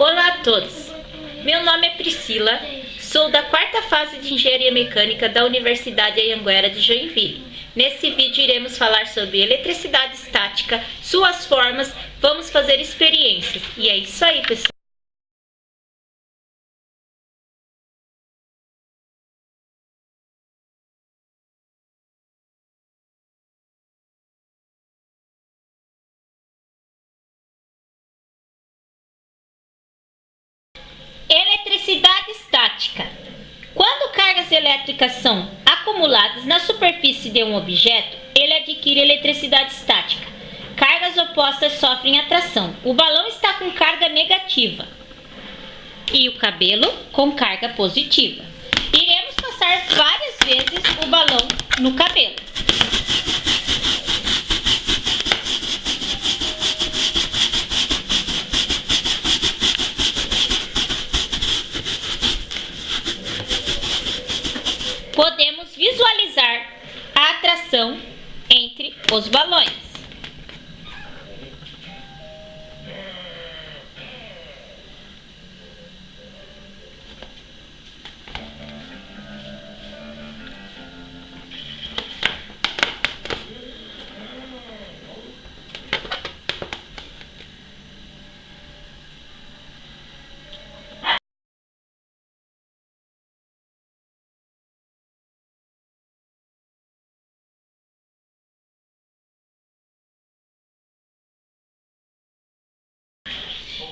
Olá a todos, meu nome é Priscila, sou da quarta fase de Engenharia Mecânica da Universidade Anhanguera de Joinville. Nesse vídeo iremos falar sobre eletricidade estática, suas formas, vamos fazer experiências. E é isso aí, pessoal. Eletricidade estática. Quando cargas elétricas são acumuladas na superfície de um objeto, ele adquire eletricidade estática. Cargas opostas sofrem atração. O balão está com carga negativa e o cabelo com carga positiva. Iremos passar várias vezes o balão no cabelo. Podemos visualizar a atração entre os balões.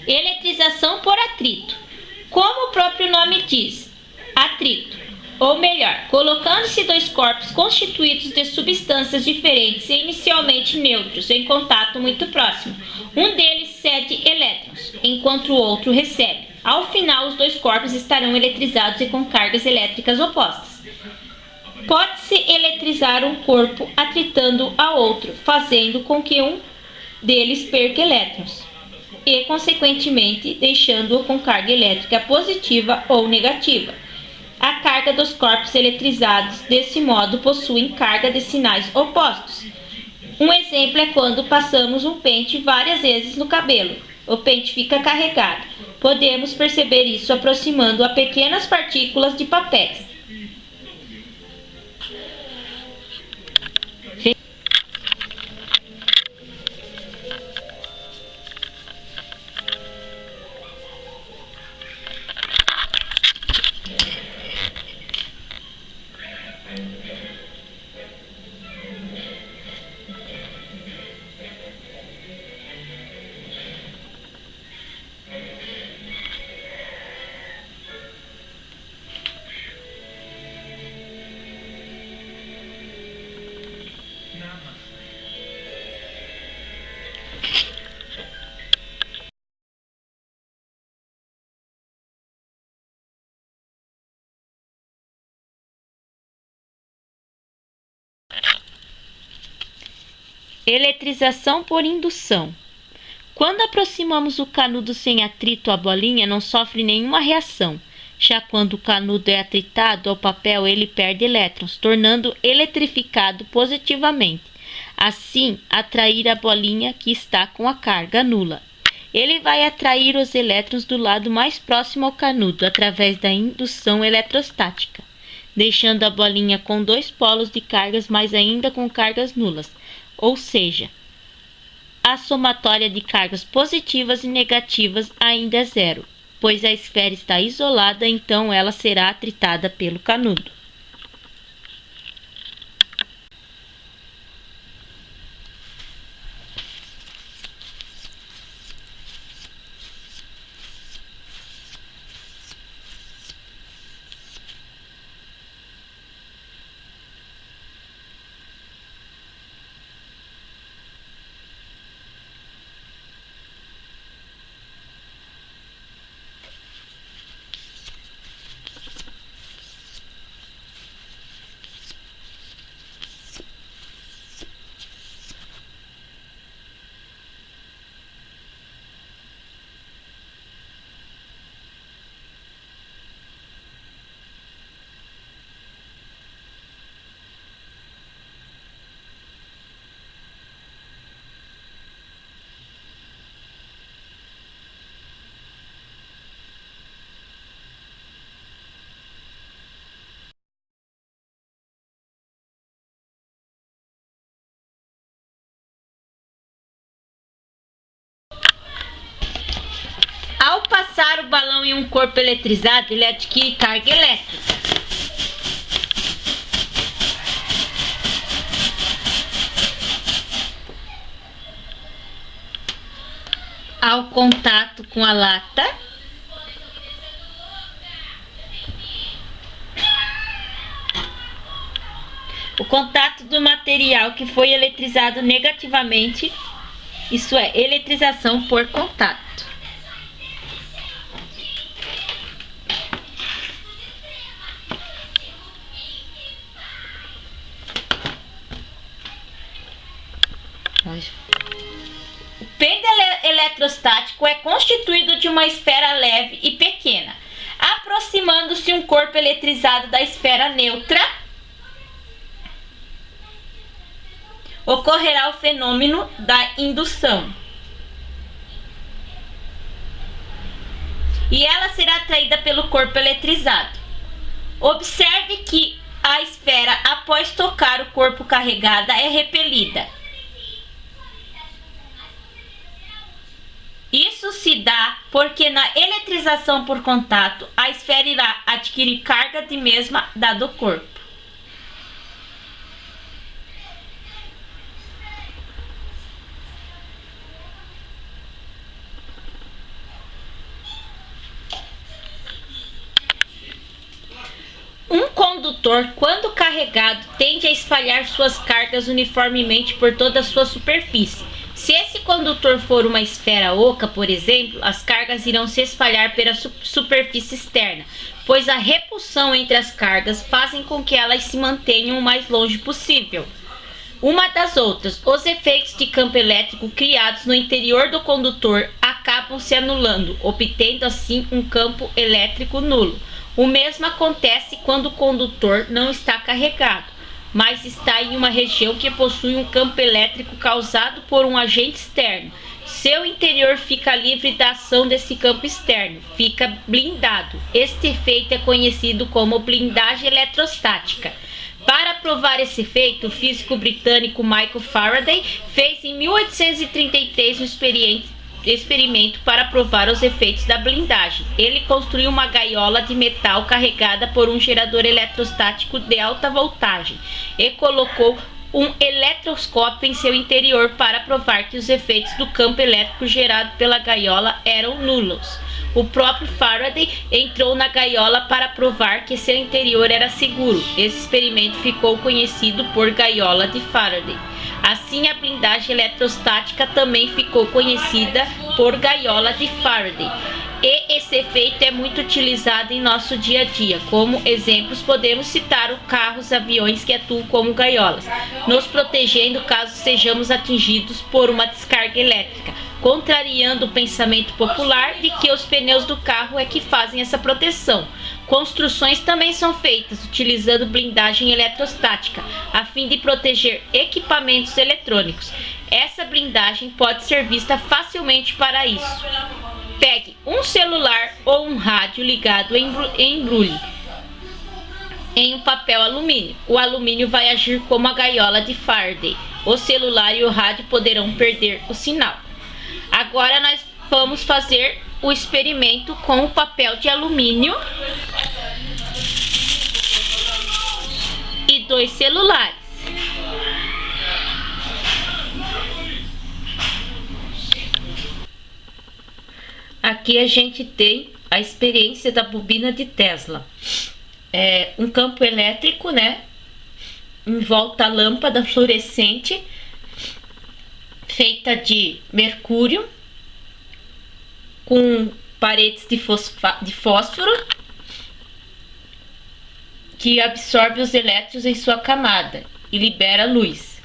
Eletrização por atrito. Como o próprio nome diz, atrito, ou melhor, colocando-se dois corpos constituídos de substâncias diferentes e inicialmente neutros em contato muito próximo. Um deles cede elétrons, enquanto o outro recebe. Ao final, os dois corpos estarão eletrizados e com cargas elétricas opostas. Pode-se eletrizar um corpo atritando a outro, fazendo com que um deles perca elétrons e, consequentemente, deixando-o com carga elétrica positiva ou negativa. A carga dos corpos eletrizados, desse modo, possuem carga de sinais opostos. Um exemplo é quando passamos um pente várias vezes no cabelo. O pente fica carregado. Podemos perceber isso aproximando a pequenas partículas de papéis. Eletrização por indução. Quando aproximamos o canudo sem atrito à bolinha, não sofre nenhuma reação. Já quando o canudo é atritado ao papel, ele perde elétrons, tornando eletrificado positivamente. Assim, atrair a bolinha que está com a carga nula. Ele vai atrair os elétrons do lado mais próximo ao canudo, através da indução eletrostática, deixando a bolinha com dois polos de cargas, mas ainda com cargas nulas. Ou seja, a somatória de cargas positivas e negativas ainda é zero, pois a esfera está isolada, então ela será atritada pelo canudo. passar o balão em um corpo eletrizado, ele adquire carga elétrica. Ao contato com a lata, o contato do material que foi eletrizado negativamente, isso é, eletrização por contato. O pêndulo eletrostático é constituído de uma esfera leve e pequena. Aproximando-se um corpo eletrizado da esfera neutra, ocorrerá o fenômeno da indução. E ela será atraída pelo corpo eletrizado. Observe que a esfera, após tocar o corpo carregado, é repelida. Isso se dá porque na eletrização por contato, a esfera irá adquirir carga de mesma dado o corpo. Um condutor, quando carregado, tende a espalhar suas cargas uniformemente por toda a sua superfície. Se esse condutor for uma esfera oca, por exemplo, as cargas irão se espalhar pela superfície externa, pois a repulsão entre as cargas fazem com que elas se mantenham o mais longe possível uma das outras. Os efeitos de campo elétrico criados no interior do condutor acabam se anulando, obtendo assim um campo elétrico nulo. O mesmo acontece quando o condutor não está carregado, mas está em uma região que possui um campo elétrico causado por um agente externo. Seu interior fica livre da ação desse campo externo, fica blindado. Este efeito é conhecido como blindagem eletrostática. Para provar esse efeito, o físico britânico Michael Faraday fez em 1833 um experimento para provar os efeitos da blindagem. Ele construiu uma gaiola de metal carregada por um gerador eletrostático de alta voltagem e colocou um eletroscópio em seu interior para provar que os efeitos do campo elétrico gerado pela gaiola eram nulos. O próprio Faraday entrou na gaiola para provar que seu interior era seguro. Esse experimento ficou conhecido por gaiola de Faraday. Assim, a blindagem eletrostática também ficou conhecida por gaiola de Faraday. E esse efeito é muito utilizado em nosso dia a dia. Como exemplos, podemos citar os carros, aviões que atuam como gaiolas, nos protegendo caso sejamos atingidos por uma descarga elétrica, contrariando o pensamento popular de que os pneus do carro é que fazem essa proteção. Construções também são feitas utilizando blindagem eletrostática, a fim de proteger equipamentos eletrônicos. Essa blindagem pode ser vista facilmente para isso. Pegue um celular ou um rádio ligado e embrulhe em um papel alumínio. O alumínio vai agir como a gaiola de Faraday. O celular e o rádio poderão perder o sinal. Agora nós vamos fazer o experimento com o papel de alumínio e 2 celulares. Aqui a gente tem a experiência da bobina de Tesla. É um campo elétrico, né? Em volta a lâmpada fluorescente feita de mercúrio com paredes de fósforo que absorve os elétrons em sua camada e libera luz.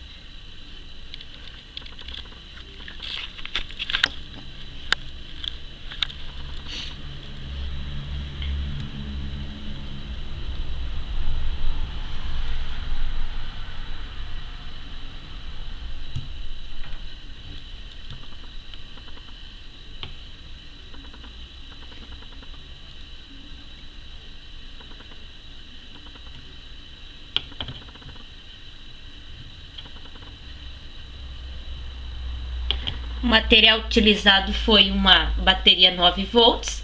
O material utilizado foi uma bateria 9 volts,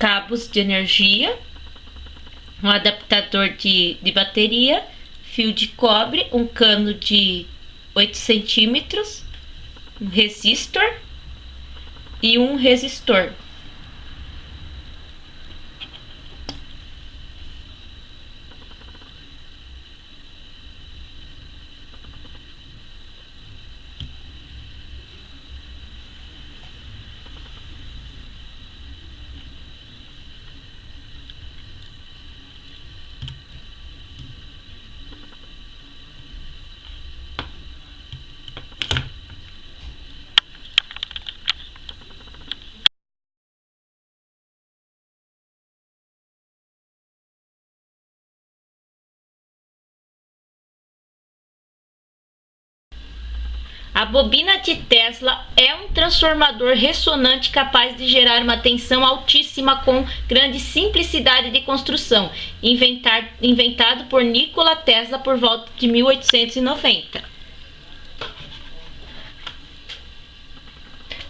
cabos de energia, um adaptador de bateria, fio de cobre, um cano de 8 centímetros, um resistor e um resistor. A bobina de Tesla é um transformador ressonante capaz de gerar uma tensão altíssima com grande simplicidade de construção, inventado por Nikola Tesla por volta de 1890.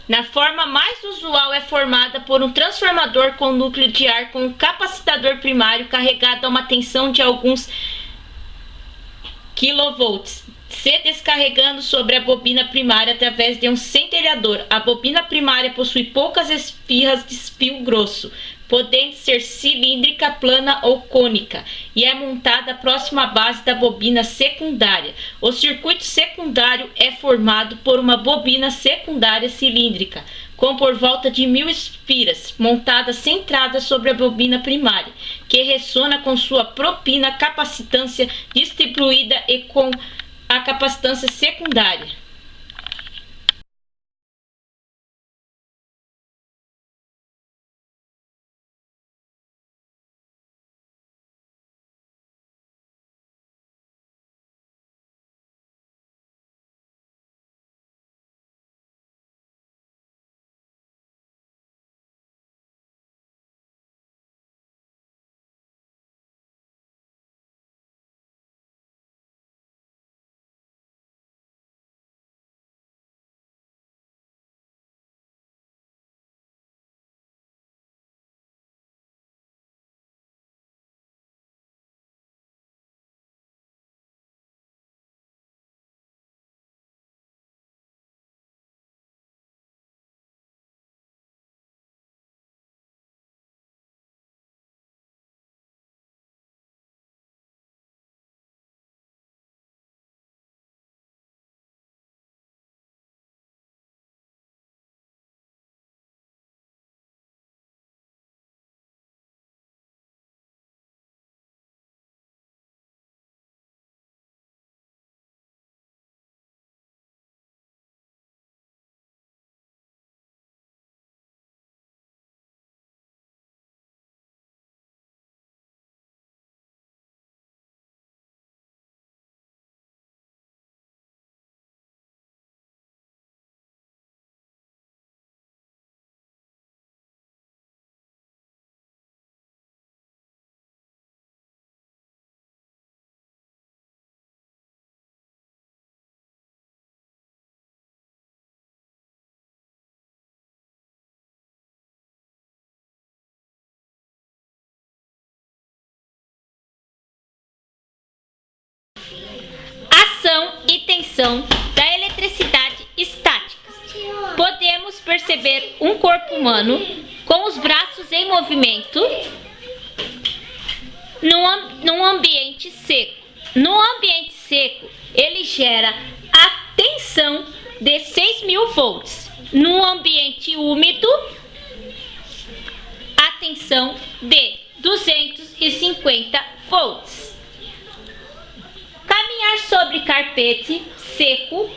Na forma mais usual é formada por um transformador com núcleo de ar com um capacitador primário carregado a uma tensão de alguns kV, se descarregando sobre a bobina primária através de um centelhador. A bobina primária possui poucas esfirras de fio grosso, podendo ser cilíndrica, plana ou cônica, e é montada próximo à base da bobina secundária. O circuito secundário é formado por uma bobina secundária cilíndrica, com por volta de 1000 esfiras, montada centrada sobre a bobina primária, que ressona com sua própria capacitância distribuída e com a capacitância secundária. Ação e tensão da eletricidade estática. Podemos perceber um corpo humano com os braços em movimento num ambiente seco. No ambiente seco, ele gera a tensão de 6000 volts. No ambiente úmido, a tensão de 250 volts. Caminhar sobre carpete seco,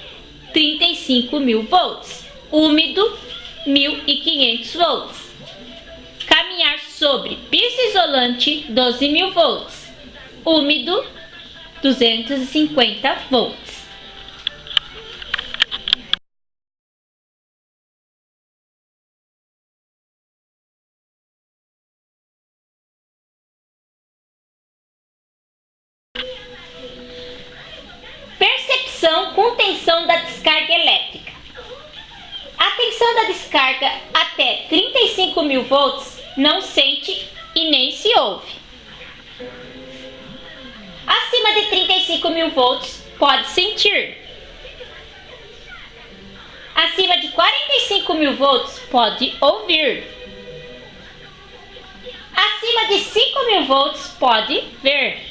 35.000 volts. Úmido, 1.500 volts. Caminhar sobre piso isolante, 12.000 volts. Úmido, 250 volts. Percepção com tensão da descarga elétrica. A tensão da descarga até 35.000 volts não sente e nem se ouve. Acima de 35.000 volts, pode sentir. Acima de 45.000 volts, pode ouvir. Acima de 5.000 volts, pode ver.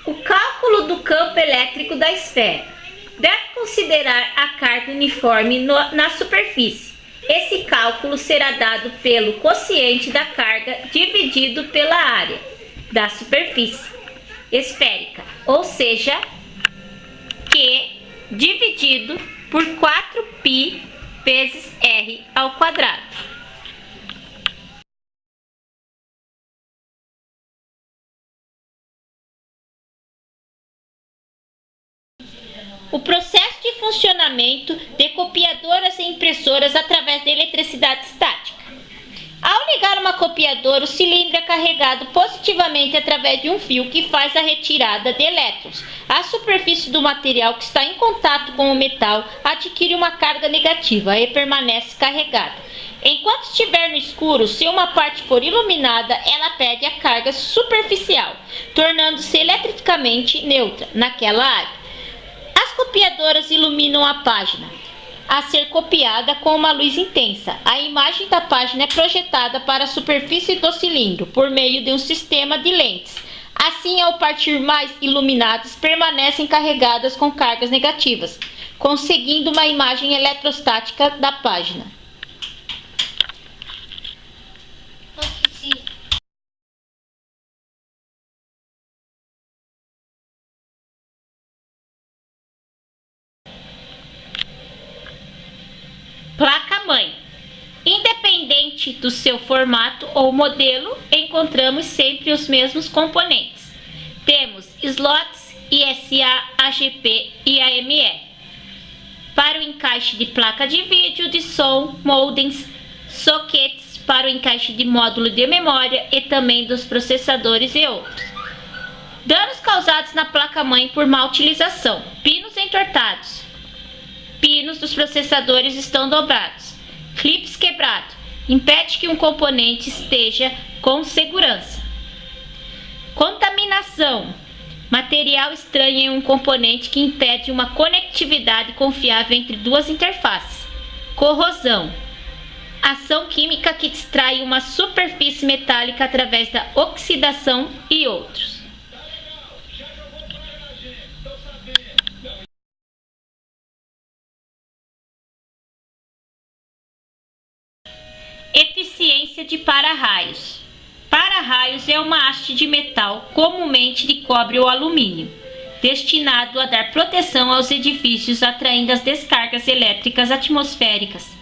O cálculo do campo elétrico da esfera. Deve considerar a carga uniforme na superfície. Esse cálculo será dado pelo quociente da carga dividido pela área da superfície esférica, ou seja, Q dividido por 4π vezes R ao quadrado. O processo de funcionamento de copiadoras e impressoras através da eletricidade estática. Ao ligar uma copiadora, o cilindro é carregado positivamente através de um fio que faz a retirada de elétrons. A superfície do material que está em contato com o metal adquire uma carga negativa e permanece carregada. Enquanto estiver no escuro, se uma parte for iluminada, ela perde a carga superficial, tornando-se eletricamente neutra naquela área. As copiadoras iluminam a página a ser copiada com uma luz intensa. A imagem da página é projetada para a superfície do cilindro por meio de um sistema de lentes. Assim, ao partir mais iluminadas, permanecem carregadas com cargas negativas, conseguindo uma imagem eletrostática da página. Placa-mãe. Independente do seu formato ou modelo, encontramos sempre os mesmos componentes. Temos slots ISA, AGP e AMR. Para o encaixe de placa de vídeo, de som, modems, sockets para o encaixe de módulo de memória e também dos processadores e outros. Danos causados na placa-mãe por má utilização. Pinos entortados. Pinos dos processadores estão dobrados. Clips quebrados. Impede que um componente esteja com segurança. Contaminação. Material estranho em um componente que impede uma conectividade confiável entre duas interfaces. Corrosão. Ação química que destrai uma superfície metálica através da oxidação e outros. Eficiência de para-raios. Para-raios é uma haste de metal, comumente de cobre ou alumínio, destinado a dar proteção aos edifícios, atraindo as descargas elétricas atmosféricas,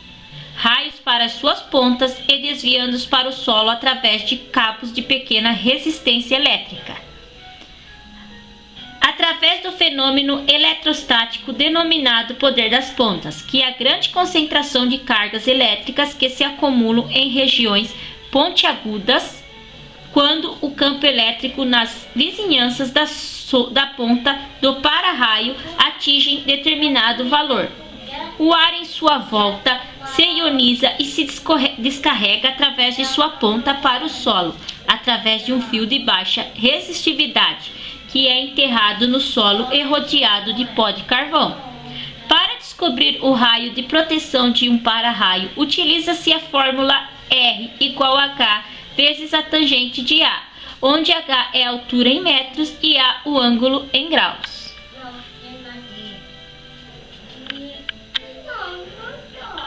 raios para suas pontas e desviando-os para o solo através de cabos de pequena resistência elétrica. Através do fenômeno eletrostático denominado poder das pontas, que é a grande concentração de cargas elétricas que se acumulam em regiões pontiagudas quando o campo elétrico nas vizinhanças da ponta do para-raio atinge determinado valor. O ar em sua volta se ioniza e se descarrega através de sua ponta para o solo, através de um fio de baixa resistividade, que é enterrado no solo e rodeado de pó de carvão. Para descobrir o raio de proteção de um para-raio, utiliza-se a fórmula R igual a H vezes a tangente de A, onde H é a altura em metros e A o ângulo em graus.